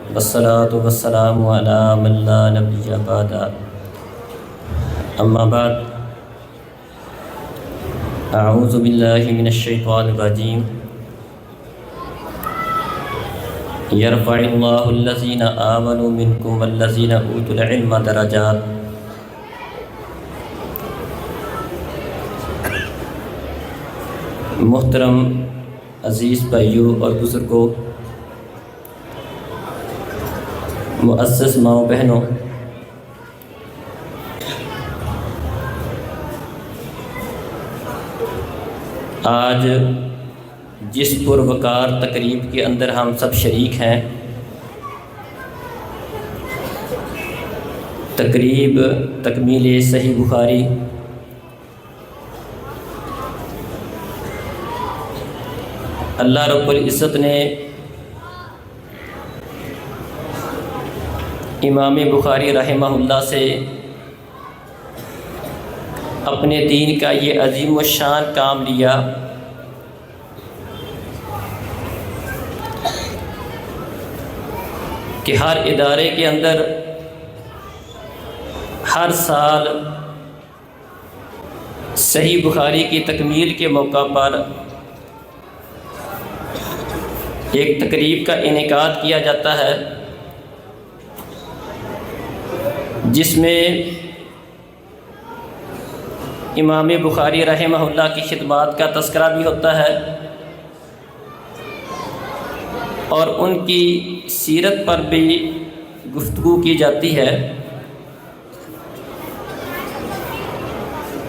والصلاة والسلام على من لا نبي بعد أما بعد أعوذ بالله من الشيطان الرجيم يرفع الله الذين آمنوا منكم والذين أوتوا العلم درجات. محترم عزیز بھائیوں اور بزرگوں، معزز ماؤں بہنوں، آج جس پروقار تقریب کے اندر ہم سب شریک ہیں، تقریب تکمیل صحیح بخاری، اللہ رب العزت نے امام بخاری رحمہ اللہ سے اپنے دین کا یہ عظیم الشان کام لیا کہ ہر ادارے کے اندر ہر سال صحیح بخاری کی تکمیل کے موقع پر ایک تقریب کا انعقاد کیا جاتا ہے، جس میں امام بخاری رحمہ اللہ کی خدمات کا تذکرہ بھی ہوتا ہے اور ان کی سیرت پر بھی گفتگو کی جاتی ہے۔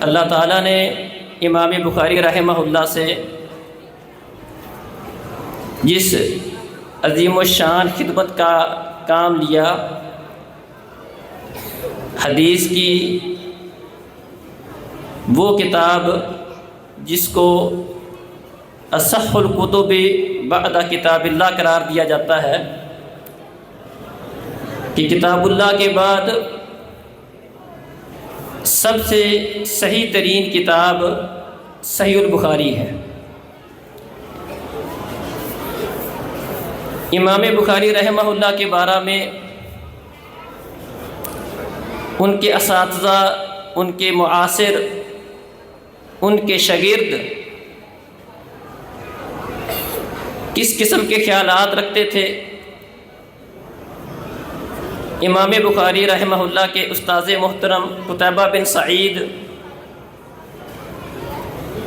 اللہ تعالیٰ نے امام بخاری رحمہ اللہ سے جس عظیم الشان خدمت کا کام لیا، حدیث کی وہ کتاب جس کو اصح الکتب بعد کتاب اللہ قرار دیا جاتا ہے کہ کتاب اللہ کے بعد سب سے صحیح ترین کتاب صحیح البخاری ہے۔ امام بخاری رحمہ اللہ کے بارے میں ان کے اساتذہ، ان کے معاصر، ان کے شاگرد کس قسم کے خیالات رکھتے تھے، امام بخاری رحمہ اللہ کے استاذ محترم قتیبہ بن سعید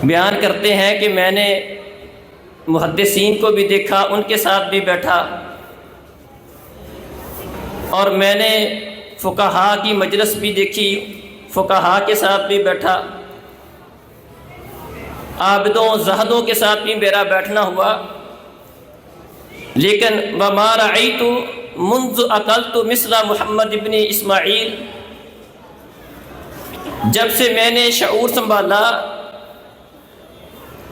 بیان کرتے ہیں کہ میں نے محدثین کو بھی دیکھا، ان کے ساتھ بھی بیٹھا، اور میں نے فقہاء کی مجلس بھی دیکھی، فقہاء کے ساتھ بھی بیٹھا، عابدوں زاہدوں کے ساتھ بھی میرا بیٹھنا ہوا، لیکن وما رأیت منذ اکلت مثل محمد ابن اسماعیل، جب سے میں نے شعور سنبھالا،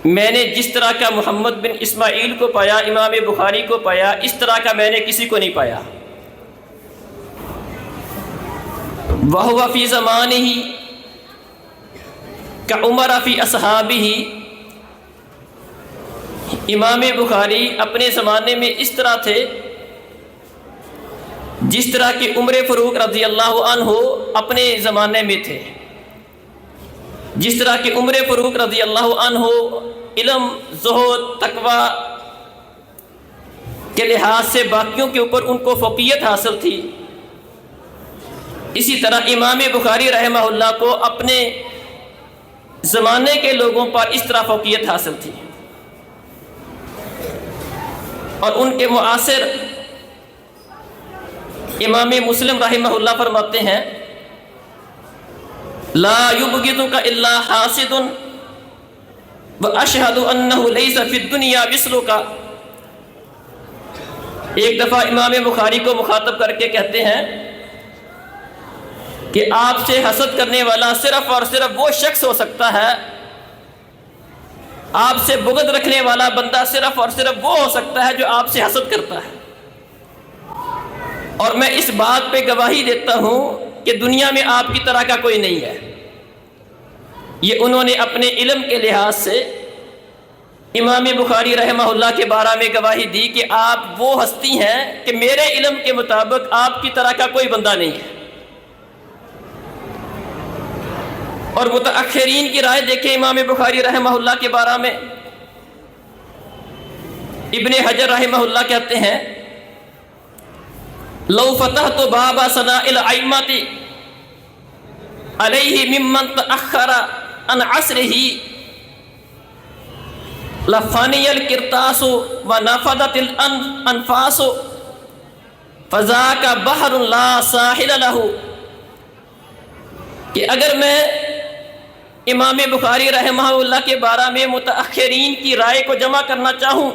میں نے جس طرح کا محمد بن اسماعیل کو پایا، امام بخاری کو پایا، اس طرح کا میں نے کسی کو نہیں پایا۔ وَهُوَ فِي زَمَانِهِ كَعُمَرَ فِي أَصْحَابِهِ، امام بخاری اپنے زمانے میں اس طرح تھے جس طرح کہ عمر فاروق رضی اللہ عنہ اپنے زمانے میں تھے، جس طرح کہ عمر فاروق رضی اللہ عنہ علم، زہد، تقوی کے لحاظ سے باقیوں کے اوپر ان کو فوقیت حاصل تھی، اسی طرح امام بخاری رحمہ اللہ کو اپنے زمانے کے لوگوں پر اس طرح فوقیت حاصل تھی۔ اور ان کے معاصر امام مسلم رحمہ اللہ فرماتے ہیں لا یبغضک الا حاسد واشهد انه ليس في الدنيا مثلک۔ ایک دفعہ امام بخاری کو مخاطب کر کے کہتے ہیں کہ آپ سے حسد کرنے والا صرف اور صرف وہ شخص ہو سکتا ہے، آپ سے بغض رکھنے والا بندہ صرف اور صرف وہ ہو سکتا ہے جو آپ سے حسد کرتا ہے، اور میں اس بات پہ گواہی دیتا ہوں کہ دنیا میں آپ کی طرح کا کوئی نہیں ہے۔ یہ انہوں نے اپنے علم کے لحاظ سے امام بخاری رحمہ اللہ کے بارے میں گواہی دی کہ آپ وہ ہستی ہیں کہ میرے علم کے مطابق آپ کی طرح کا کوئی بندہ نہیں ہے. اور متأخرین کی رائے دیکھیں امام بخاری رحمہ اللہ کے بارے میں. ابن حجر رحمہ اللہ کہتے ہیں لو فتحت باب ثناء الائمۃ علیہ ممن تأخر عن عصرہ لفانی القرطاس ونفدت الانفاس فذاک بحر لا ساحل لہ. کہ اگر میں امام بخاری رحمہ اللہ کے بارے میں متأخرین کی رائے کو جمع کرنا چاہوں،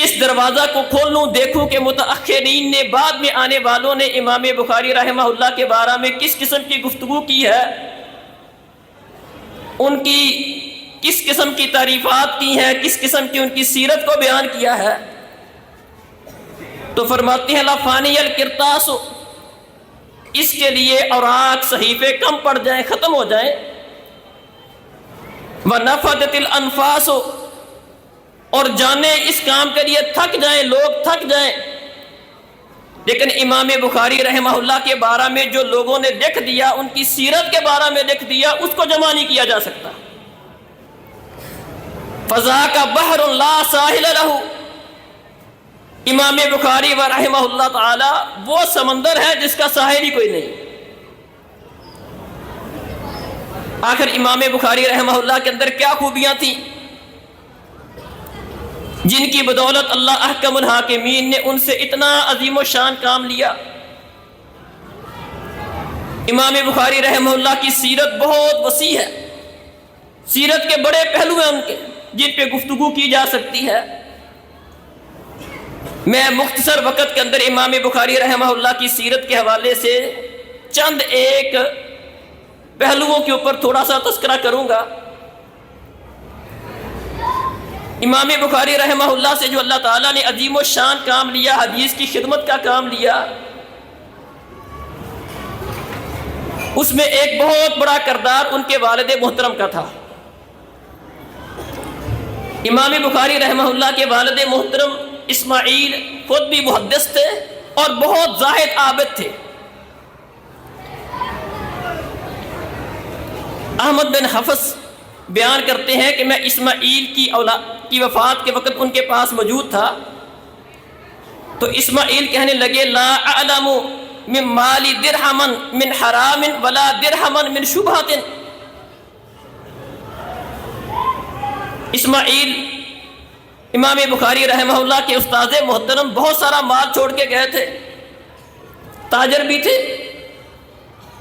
اس دروازہ کو کھول لوں، دیکھوں کہ متأخرین نے، بعد میں آنے والوں نے امام بخاری رحمہ اللہ کے بارے میں کس قسم کی گفتگو کی ہے، ان کی کس قسم کی تعریفات کی ہیں، کس قسم کی ان کی سیرت کو بیان کیا ہے، تو فرماتے ہیں لفانی القرطاس، اس کے لیے اوراق صحیفے کم پڑ جائیں، ختم ہو جائیں. وَنَفَدَتِ الْأَنفَاسُ، اور جانیں اس کام کے لیے تھک جائیں، لوگ تھک جائیں. لیکن امام بخاری رحمہ اللہ کے بارے میں جو لوگوں نے لکھ دیا، ان کی سیرت کے بارے میں لکھ دیا، اس کو جمع نہیں کیا جا سکتا. فَذَاكَ بَحْرٌ لَا سَاحِلَ لَهُ، امام بخاری و رحمہ اللہ تعالی وہ سمندر ہے جس کا ساحل ہی کوئی نہیں. آخر امام بخاری رحمہ اللہ کے اندر کیا خوبیاں تھیں جن کی بدولت اللہ احکم الحاکمین نے ان سے اتنا عظیم و شان کام لیا؟ امام بخاری رحمہ اللہ کی سیرت بہت وسیع ہے، سیرت کے بڑے پہلو ہیں ان کے جن پہ گفتگو کی جا سکتی ہے. میں مختصر وقت کے اندر امام بخاری رحمہ اللہ کی سیرت کے حوالے سے چند ایک پہلوؤں کے اوپر تھوڑا سا تذکرہ کروں گا. امام بخاری رحمہ اللہ سے جو اللہ تعالیٰ نے عظیم و شان کام لیا، حدیث کی خدمت کا کام لیا، اس میں ایک بہت بڑا کردار ان کے والد محترم کا تھا. امام بخاری رحمہ اللہ کے والد محترم اسماعیل خود بھی محدث تھے اور بہت زاہد عابد تھے. احمد بن حفص بیان کرتے ہیں کہ میں اسماعیل کی وفات کے وقت ان کے پاس موجود تھا، تو اسماعیل کہنے لگے لا اعلم من مالی درہما من حرام ولا درہما من شبہۃ. اسماعیل امام بخاری رحمہ اللہ کے استاد محترم بہت سارا مال چھوڑ کے گئے تھے، تاجر بھی تھے.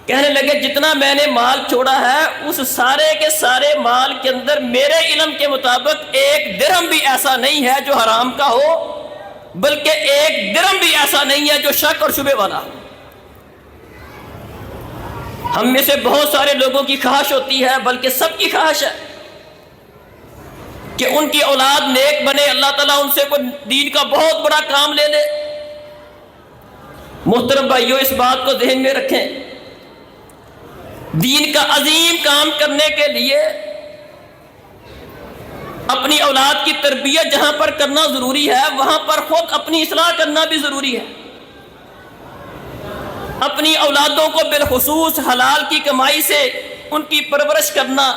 کہنے لگے جتنا میں نے مال چھوڑا ہے اس سارے کے سارے مال کے اندر میرے علم کے مطابق ایک درہم بھی ایسا نہیں ہے جو حرام کا ہو، بلکہ ایک درہم بھی ایسا نہیں ہے جو شک اور شبہ والا ہو. ہم میں سے بہت سارے لوگوں کی خواہش ہوتی ہے، بلکہ سب کی خواہش ہے کہ ان کی اولاد نیک بنے، اللہ تعالیٰ ان سے کوئی دین کا بہت بڑا کام لے لے. محترم بھائیو، اس بات کو ذہن میں رکھیں، دین کا عظیم کام کرنے کے لیے اپنی اولاد کی تربیت جہاں پر کرنا ضروری ہے، وہاں پر خود اپنی اصلاح کرنا بھی ضروری ہے. اپنی اولادوں کو بالخصوص حلال کی کمائی سے ان کی پرورش کرنا،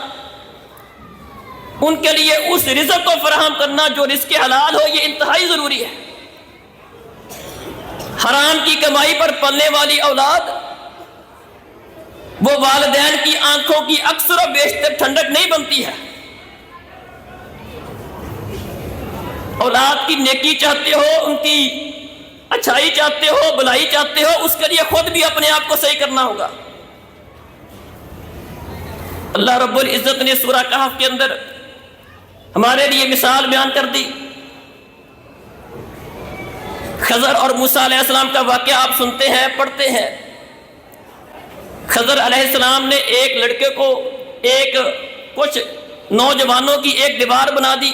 ان کے لیے اس رزق کو فراہم کرنا جو رزق حلال ہو، یہ انتہائی ضروری ہے. حرام کی کمائی پر پلنے والی اولاد وہ والدین کی آنکھوں کی اکثر و بیشتر ٹھنڈک نہیں بنتی ہے. اولاد کی نیکی چاہتے ہو، ان کی اچھائی چاہتے ہو، بھلائی چاہتے ہو، اس کے لیے خود بھی اپنے آپ کو صحیح کرنا ہوگا. اللہ رب العزت نے سورہ کہف کے اندر ہمارے لیے مثال بیان کر دی. خضر اور موسیٰ علیہ السلام کا واقعہ آپ سنتے ہیں، پڑھتے ہیں. خضر علیہ السلام نے ایک لڑکے کو کچھ نوجوانوں کی ایک دیوار بنا دی.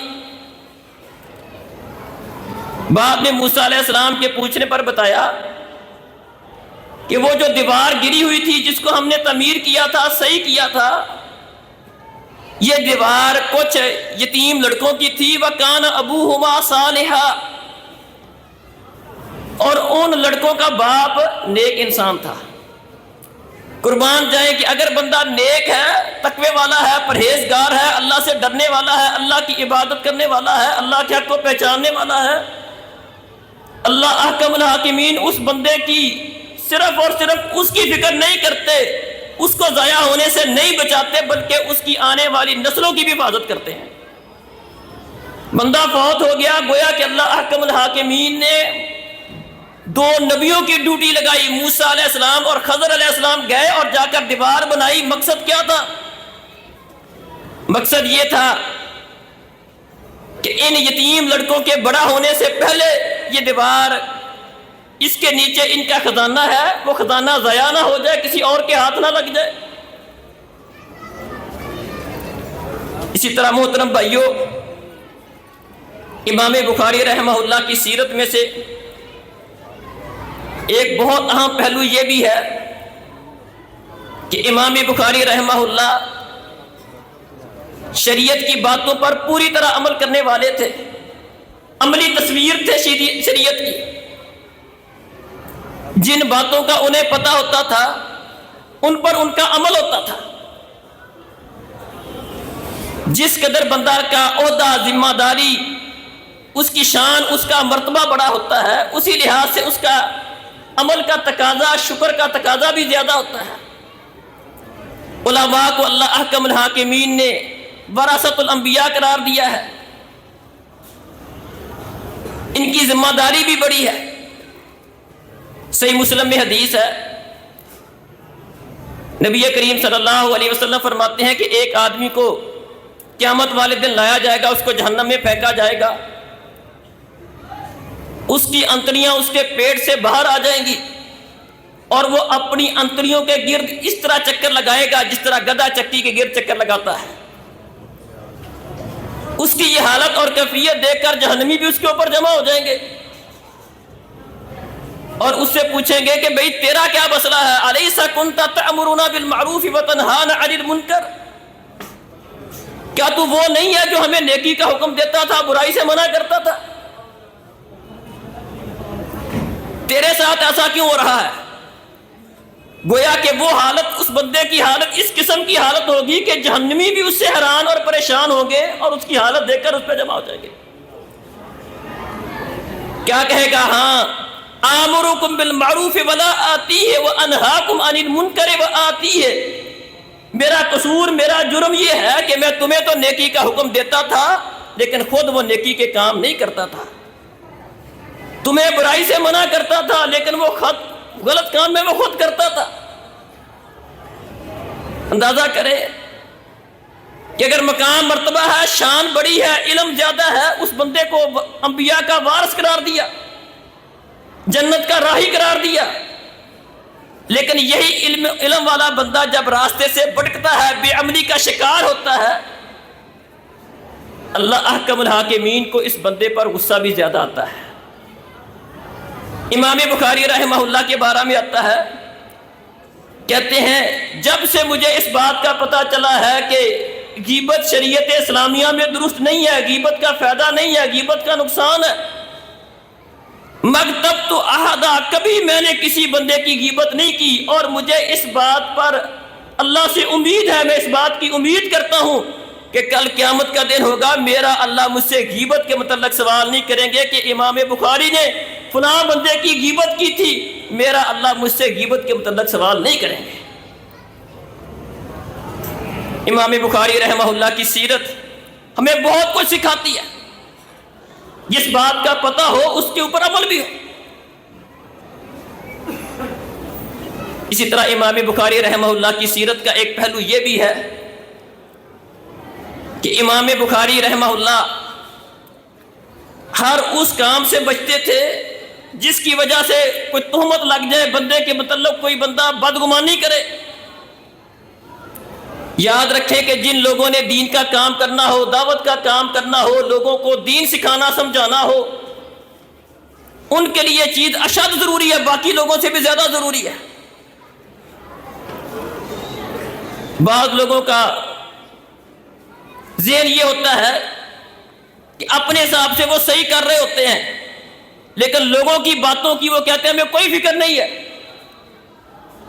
بعد میں موسیٰ علیہ السلام کے پوچھنے پر بتایا کہ وہ جو دیوار گری ہوئی تھی جس کو ہم نے تعمیر کیا تھا، صحیح کیا تھا، یہ دیوار کچھ یتیم لڑکوں کی تھی، وَكَانَ أَبُوهُمَا صَالِحًا، اور ان لڑکوں کا باپ نیک انسان تھا۔ قربان جائیں کہ اگر بندہ نیک ہے، تقوی والا ہے، پرہیزگار ہے، اللہ سے ڈرنے والا ہے، اللہ کی عبادت کرنے والا ہے، اللہ کے حق کو پہچاننے والا ہے، اللہ احکم الحاکمین اس بندے کی صرف اور صرف اس کی فکر نہیں کرتے، اس کو ضائع ہونے سے نہیں بچاتے، بلکہ اس کی آنے والی نسلوں کی بھی حفاظت کرتے ہیں۔ بندہ فوت ہو گیا، گویا کہ اللہ احکم الحاکمین نے دو نبیوں کی ڈیوٹی لگائی، موسیٰ علیہ السلام اور خضر علیہ السلام گئے اور جا کر دیوار بنائی۔ مقصد کیا تھا؟ مقصد یہ تھا کہ ان یتیم لڑکوں کے بڑا ہونے سے پہلے یہ دیوار، اس کے نیچے ان کا خزانہ ہے، وہ خزانہ ضائع نہ ہو جائے، کسی اور کے ہاتھ نہ لگ جائے۔ اسی طرح محترم بھائیوں، امام بخاری رحمہ اللہ کی سیرت میں سے ایک بہت اہم پہلو یہ بھی ہے کہ امام بخاری رحمہ اللہ شریعت کی باتوں پر پوری طرح عمل کرنے والے تھے، عملی تصویر تھے شریعت کی۔ جن باتوں کا انہیں پتہ ہوتا تھا ان پر ان کا عمل ہوتا تھا۔ جس قدر بندہ کا عہدہ، ذمہ داری، اس کی شان، اس کا مرتبہ بڑا ہوتا ہے، اسی لحاظ سے اس کا عمل کا تقاضا، شکر کا تقاضا بھی زیادہ ہوتا ہے۔ علماء کو اللہ احکم الحاکمین نے وراثت الانبیاء قرار دیا ہے، ان کی ذمہ داری بھی بڑی ہے۔ صحیح مسلم میں حدیث ہے، نبی کریم صلی اللہ علیہ وسلم فرماتے ہیں کہ ایک آدمی کو قیامت والے دن لایا جائے گا، اس کو جہنم میں پھینکا جائے گا، اس کی انتڑیاں اس کے پیٹ سے باہر آ جائیں گی، اور وہ اپنی انتڑیوں کے گرد اس طرح چکر لگائے گا جس طرح گدھا چکی کے گرد چکر لگاتا ہے۔ اس کی یہ حالت اور کیفیت دیکھ کر جہنمی بھی اس کے اوپر جمع ہو جائیں گے اور اس سے پوچھیں گے کہ بھئی تیرا کیا مسئلہ ہے؟ الیس کنت تأمرنا بالمعروف وتنہانا عن المنکر، کیا تو وہ نہیں ہے جو ہمیں نیکی کا حکم دیتا تھا، برائی سے منع کرتا تھا؟ تیرے ساتھ ایسا کیوں ہو رہا ہے؟ گویا کہ وہ حالت، اس بندے کی حالت اس قسم کی حالت ہوگی کہ جہنمی بھی اس سے حیران اور پریشان ہوں گے اور اس کی حالت دیکھ کر اس پہ جمع ہو جائیں گے۔ کیا کہے گا؟ ہاں، آمرکم بالمعروف ولا آتیہ وانہاکم عن المنکر وآتیہ، میرا قصور، میرا جرم یہ ہے کہ میں تمہیں تو نیکی کا حکم دیتا تھا لیکن خود وہ نیکی کے کام نہیں کرتا تھا، تمہیں برائی سے منع کرتا تھا لیکن وہ غلط کام میں وہ خود کرتا تھا۔ اندازہ کرے کہ اگر مقام مرتبہ ہے، شان بڑی ہے، علم زیادہ ہے، اس بندے کو انبیاء کا وارث قرار دیا، جنت کا راہی قرار دیا، لیکن یہی علم والا بندہ جب راستے سے بھٹکتا ہے، بے عملی کا شکار ہوتا ہے، اللہ احکم الحاکمین کو اس بندے پر غصہ بھی زیادہ آتا ہے۔ امام بخاری رحمہ اللہ کے بارے میں آتا ہے، کہتے ہیں جب سے مجھے اس بات کا پتہ چلا ہے کہ غیبت شریعت اسلامیہ میں درست نہیں ہے، غیبت کا فائدہ نہیں ہے، غیبت کا نقصان ہے، مکتب تو احدا، کبھی میں نے کسی بندے کی غیبت نہیں کی، اور مجھے اس بات پر اللہ سے امید ہے، میں اس بات کی امید کرتا ہوں کہ کل قیامت کا دن ہوگا، میرا اللہ مجھ سے غیبت کے متعلق سوال نہیں کریں گے کہ امام بخاری نے فلاں بندے کی غیبت کی تھی، میرا اللہ مجھ سے غیبت کے متعلق سوال نہیں کریں گے۔ امام بخاری رحمہ اللہ کی سیرت ہمیں بہت کچھ سکھاتی ہے، جس بات کا پتہ ہو اس کے اوپر عمل بھی ہو۔ اسی طرح امام بخاری رحمہ اللہ کی سیرت کا ایک پہلو یہ بھی ہے کہ امام بخاری رحمہ اللہ ہر اس کام سے بچتے تھے جس کی وجہ سے کوئی تہمت لگ جائے، بندے کے متعلق کوئی بندہ بدگمانی کرے۔ یاد رکھیں کہ جن لوگوں نے دین کا کام کرنا ہو، دعوت کا کام کرنا ہو، لوگوں کو دین سکھانا سمجھانا ہو، ان کے لیے یہ چیز اشد ضروری ہے، باقی لوگوں سے بھی زیادہ ضروری ہے۔ بعض لوگوں کا ذہن یہ ہوتا ہے کہ اپنے حساب سے وہ صحیح کر رہے ہوتے ہیں، لیکن لوگوں کی باتوں کی وہ کہتے ہیں ہمیں کوئی فکر نہیں ہے۔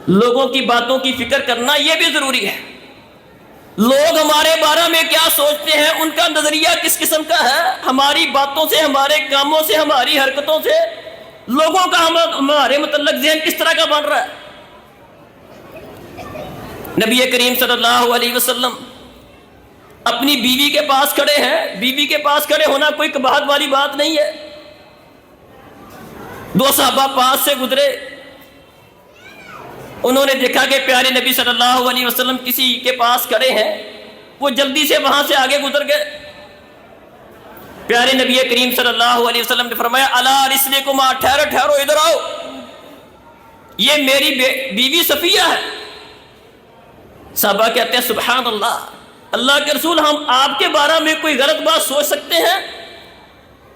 لوگوں کی باتوں کی فکر کرنا یہ بھی ضروری ہے۔ لوگ ہمارے بارے میں کیا سوچتے ہیں، ان کا نظریہ کس قسم کا ہے، ہماری باتوں سے، ہمارے کاموں سے، ہماری حرکتوں سے لوگوں کا ہمارے متعلق ذہن کس طرح کا بن رہا ہے۔ نبی کریم صلی اللہ علیہ وسلم اپنی بیوی کے پاس کھڑے ہیں، بیوی کے پاس کھڑے ہونا کوئی قباحت والی بات نہیں ہے۔ دو صحابہ پاس سے گزرے، انہوں نے دیکھا کہ پیارے نبی صلی اللہ علیہ وسلم کسی کے پاس کھڑے ہیں، وہ جلدی سے وہاں سے آگے گزر گئے۔ پیارے نبی کریم صلی اللہ علیہ وسلم نے فرمایا الا رسلکما، ٹھہرو ٹھہرو، ادھر آؤ، یہ میری بیوی صفیہ ہے۔ صحابہ کہتے ہیں سبحان اللہ، اللہ کے رسول ہم آپ کے بارے میں کوئی غلط بات سوچ سکتے ہیں؟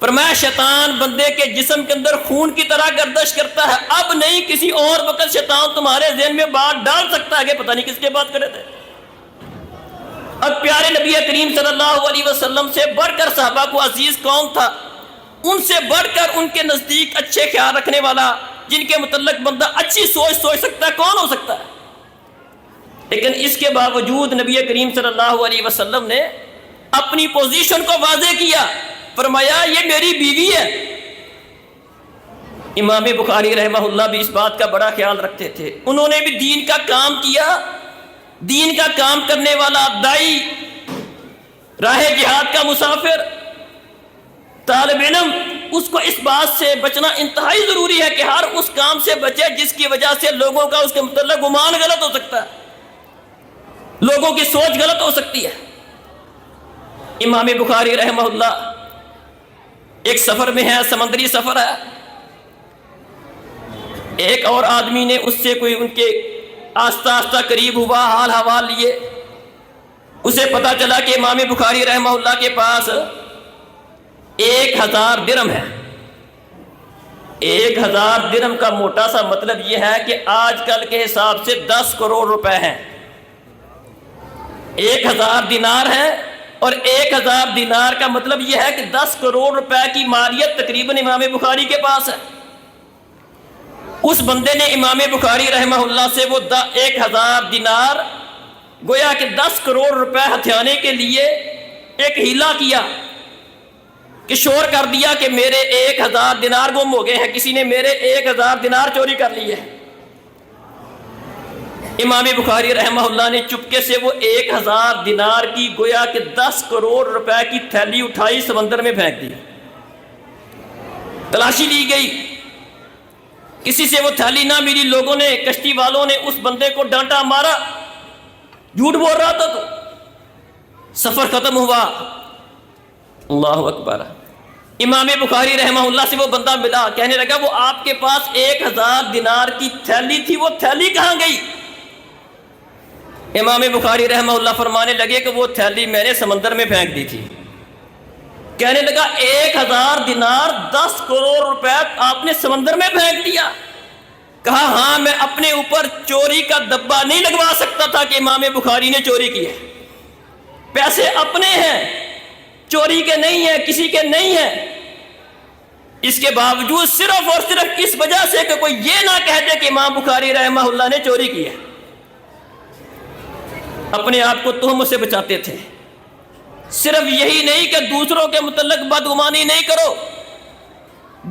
فرمایا شیطان بندے کے جسم کے اندر خون کی طرح گردش کرتا ہے، اب نہیں کسی اور وقت شیطان تمہارے ذہن میں بات ڈال سکتا ہے کہ پتہ نہیں کس کے بات کرے تھے۔ اب پیارے نبی کریم صلی اللہ علیہ وسلم سے بڑھ کر صحابہ کو عزیز کون تھا؟ ان سے بڑھ کر ان کے نزدیک اچھے خیال رکھنے والا، جن کے متعلق بندہ اچھی سوچ سکتا ہے، کون ہو سکتا ہے؟ لیکن اس کے باوجود نبی کریم صلی اللہ علیہ وسلم نے اپنی پوزیشن کو واضح کیا، فرمایا یہ میری بیوی ہے۔ امام بخاری رحمہ اللہ بھی اس بات کا بڑا خیال رکھتے تھے، انہوں نے بھی دین کا کام کیا، دین کا کام کرنے والا دائی، راہ جہاد کا مسافر، طالب علم، اس کو اس بات سے بچنا انتہائی ضروری ہے کہ ہر اس کام سے بچے جس کی وجہ سے لوگوں کا اس کے متعلق گمان غلط ہو سکتا ہے، لوگوں کی سوچ غلط ہو سکتی ہے۔ امام بخاری رحمہ اللہ ایک سفر میں ہے، سمندری سفر ہے، ایک اور آدمی نے اس سے کوئی ان کے آہستہ آہستہ قریب ہوا، حال حوال لیے، اسے پتا چلا کہ امام بخاری رحمہ اللہ کے پاس 1000 درہم ہے۔ 1000 درہم کا موٹا سا مطلب یہ ہے کہ آج کل کے حساب سے 10 کروڑ روپے ہیں۔ 1000 دینار ہے، اور 1000 دینار کا مطلب یہ ہے کہ 10 کروڑ روپے کی مالیت تقریباً امام بخاری کے پاس ہے۔ اس بندے نے امام بخاری رحمہ اللہ سے وہ 1000 دینار گویا کہ 10 کروڑ روپے ہتھیانے کے لیے ایک ہیلا کیا کہ شور کر دیا کہ میرے 1000 دینار گم ہو گئے ہیں، کسی نے میرے 1000 دینار چوری کر لیے ہیں۔ امام بخاری رحمہ اللہ نے چپکے سے وہ 1000 دینار کی گویا کہ 10 کروڑ روپے کی تھیلی اٹھائی، سمندر میں پھینک دی۔ تلاشی لی گئی، کسی سے وہ تھیلی نہ ملی، لوگوں نے، کشتی والوں نے اس بندے کو ڈانٹا مارا، جھوٹ بول رہا تھا تو۔ سفر ختم ہوا، اللہ اکبر، امام بخاری رحمہ اللہ سے وہ بندہ ملا، کہنے لگا وہ آپ کے پاس 1000 دینار کی تھیلی تھی، وہ تھیلی کہاں گئی؟ امام بخاری رحمہ اللہ فرمانے لگے کہ وہ تھیلی میں نے سمندر میں پھینک دی تھی۔ کہنے لگا 1000 دینار 10 کروڑ روپے آپ نے سمندر میں پھینک دیا؟ کہا ہاں، میں اپنے اوپر چوری کا دبا نہیں لگوا سکتا تھا کہ امام بخاری نے چوری کی ہے، پیسے اپنے ہیں، چوری کے نہیں ہیں، کسی کے نہیں ہیں۔ اس کے باوجود صرف اور صرف اس وجہ سے کہ کوئی یہ نہ کہہ دے کہ امام بخاری رحمہ اللہ نے چوری کی ہے، اپنے آپ کو تہمت سے بچاتے تھے۔ صرف یہی نہیں کہ دوسروں کے متعلق بدگمانی نہیں کرو،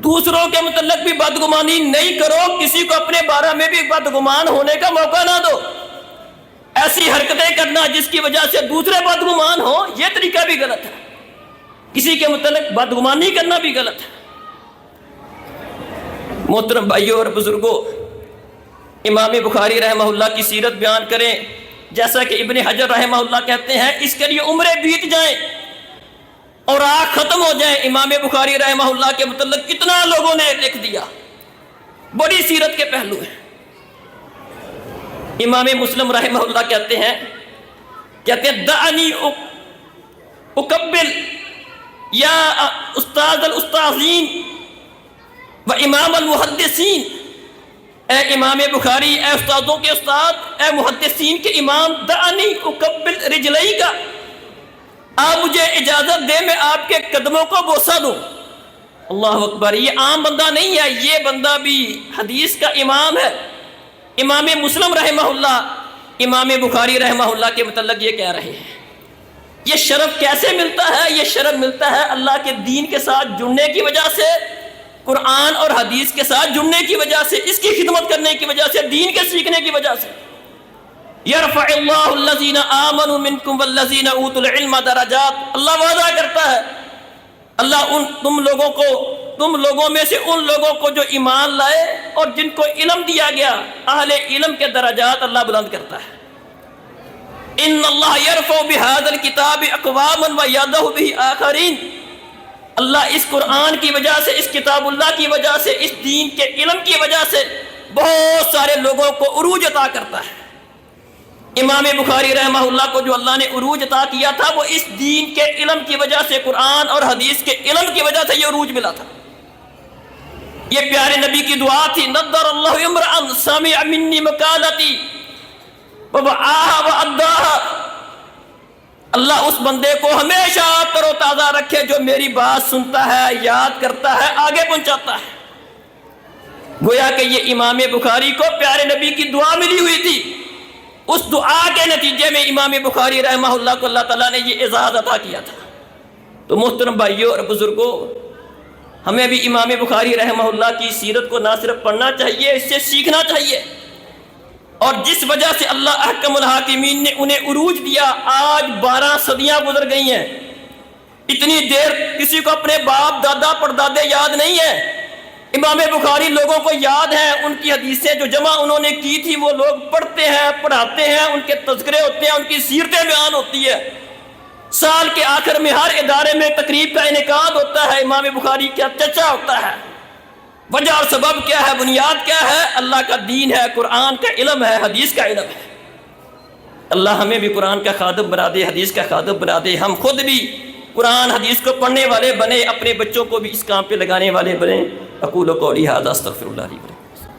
دوسروں کے متعلق بھی بدگمانی نہیں کرو، کسی کو اپنے بارے میں بھی بدگمان ہونے کا موقع نہ دو۔ ایسی حرکتیں کرنا جس کی وجہ سے دوسرے بدگمان ہو، یہ طریقہ بھی غلط ہے، کسی کے متعلق بدگمانی کرنا بھی غلط ہے۔ محترم بھائیوں اور بزرگوں، امام بخاری رحمہ اللہ کی سیرت بیان کریں، جیسا کہ ابن حجر رحمہ اللہ کہتے ہیں اس کے لیے عمریں بیت جائیں اور آنکھ ختم ہو جائیں۔ امام بخاری رحمہ اللہ کے متعلق کتنا لوگوں نے لکھ دیا، بڑی سیرت کے پہلو ہیں۔ امام مسلم رحمہ اللہ کہتے ہیں دعنی اقبل یا استاذ الاستاذین و امام المحدثین، اے امام بخاری، اے استادوں کے استاد، اے محدثین کے امام، دعنی اقبل رجلئی کا، آپ مجھے اجازت دیں میں آپ کے قدموں کو بوسہ دوں۔ اللہ اکبر، یہ عام بندہ نہیں ہے، یہ بندہ بھی حدیث کا امام ہے۔ امام مسلم رحمہ اللہ، امام بخاری رحمہ اللہ کے متعلق یہ کہہ رہے ہیں۔ یہ شرف کیسے ملتا ہے؟ یہ شرف ملتا ہے اللہ کے دین کے ساتھ جڑنے کی وجہ سے، قرآن اور حدیث کے ساتھ جڑنے کی وجہ سے، اس کی خدمت کرنے کی وجہ سے، دین کے سیکھنے کی وجہ سے۔ یرفع اللہ الذین آمنوا منکم والذین اوتوا العلم درجات، اللہ وعدہ کرتا ہے، اللہ تم لوگوں میں سے ان لوگوں کو جو ایمان لائے اور جن کو علم دیا گیا، اہل علم کے درجات اللہ بلند کرتا ہے۔ ان اللہ یرفع بہذا الکتاب اقواما ویضع بہ آخرین، اللہ اس قرآن کی وجہ سے، اس کتاب اللہ کی وجہ سے، اس دین کے علم کی وجہ سے بہت سارے لوگوں کو عروج عطا کرتا ہے۔ امام بخاری رحمہ اللہ کو جو اللہ نے عروج عطا کیا تھا وہ اس دین کے علم کی وجہ سے، قرآن اور حدیث کے علم کی وجہ سے یہ عروج ملا تھا۔ یہ پیارے نبی کی دعا تھی، نضر اللہ امرأ سمع منی مقالتی ووعاها وأداها، اللہ اس بندے کو ہمیشہ تر و تازہ رکھے جو میری بات سنتا ہے، یاد کرتا ہے، آگے پہنچاتا ہے۔ گویا کہ یہ امام بخاری کو پیارے نبی کی دعا ملی ہوئی تھی، اس دعا کے نتیجے میں امام بخاری رحمہ اللہ کو اللہ تعالیٰ نے یہ اعزاز عطا کیا تھا۔ تو محترم بھائیوں اور بزرگوں، ہمیں بھی امام بخاری رحمہ اللہ کی سیرت کو نہ صرف پڑھنا چاہیے، اس سے سیکھنا چاہیے، اور جس وجہ سے اللہ احکم الحاکمین نے انہیں عروج دیا، آج 12 صدیاں گزر گئی ہیں، اتنی دیر کسی کو اپنے باپ دادا پردادے یاد نہیں ہیں۔ امام بخاری لوگوں کو یاد ہے، ان کی حدیثیں جو جمع انہوں نے کی تھی وہ لوگ پڑھتے ہیں، پڑھاتے ہیں، ان کے تذکرے ہوتے ہیں، ان کی سیرتیں بیان ہوتی ہے۔ سال کے آخر میں ہر ادارے میں تقریب کا انعقاد ہوتا ہے، امام بخاری کا چرچا ہوتا ہے۔ وجہ اور سبب کیا ہے؟ بنیاد کیا ہے؟ اللہ کا دین ہے، قرآن کا علم ہے، حدیث کا علم ہے۔ اللہ ہمیں بھی قرآن کا خادم بنا دے، حدیث کا خادم بنا دے، ہم خود بھی قرآن حدیث کو پڑھنے والے بنے، اپنے بچوں کو بھی اس کام پہ لگانے والے بنے۔ اقول قولی ھذا استغفر اللہ لی ولکم۔